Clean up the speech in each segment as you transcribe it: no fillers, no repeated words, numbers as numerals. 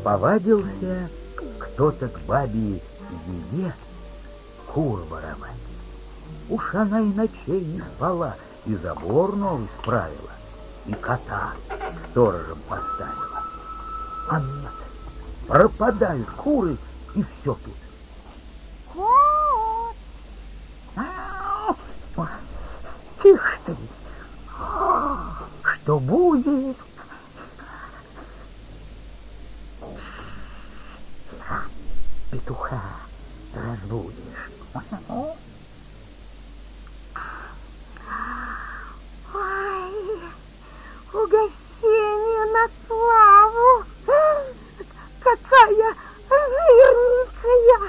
Повадился кто-то к бабе Еге кур воровать. Уж она и ночей не спала, и забор новый справила, и кота сторожем поставила. А нет, пропадают куры, и все тут. Кот! Тихо ты! Что будет? Петуха разбудишь. Ой, угощение на славу! Какая жирненькая!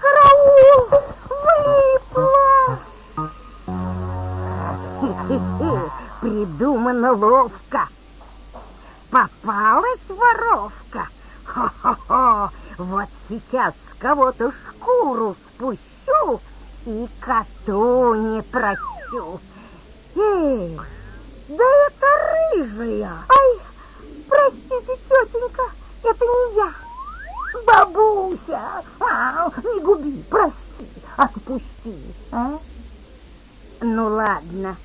Караул! Выпла! Придумано ловко! Попалась воровка! Хо-хо-хо! Вот сейчас с кого-то шкуру спущу и коту не прощу. Эй, да это рыжая! Ай, простите, тетенька, это не я. Бабуся, не губи, прости, отпусти. А? Ну ладно,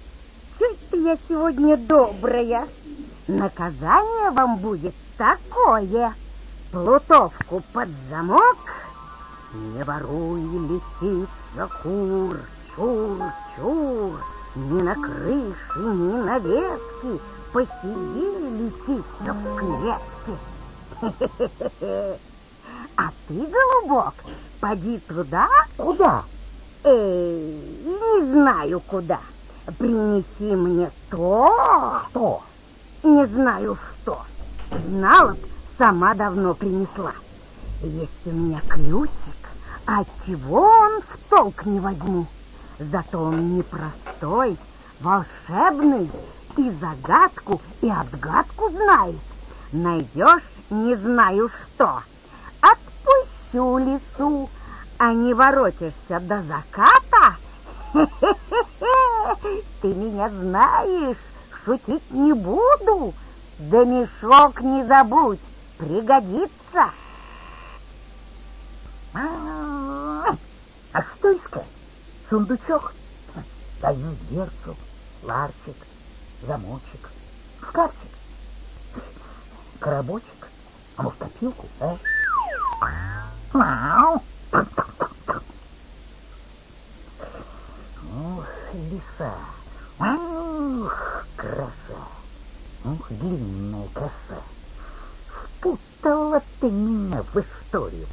чуть-то я сегодня добрая. Наказание вам будет такое. Плутовку под замок, не воруй, лисица, кур, чур-чур, ни на крыше, ни на ветке, посиди, лисица, в клетке. А ты, голубок, поди туда. Куда? Не знаю куда. Принеси мне то. Что? Не знаю что. Знала б, сама давно принесла. Есть у меня ключик, отчего он в толк не возьму. Зато он непростой, волшебный, и загадку, и отгадку знает. Найдешь, не знаю что, отпущу лису, а не воротишься до заката. Ты меня знаешь, шутить не буду, да мешок не забудь, пригодится. А что искать? Сундучок? Тайную дверцу, ларчик, замочек, шкафчик, коробочек, а может копилку, а? Ух, лиса, ух, краса, ух, длинная коса. Впутала ты меня в историю.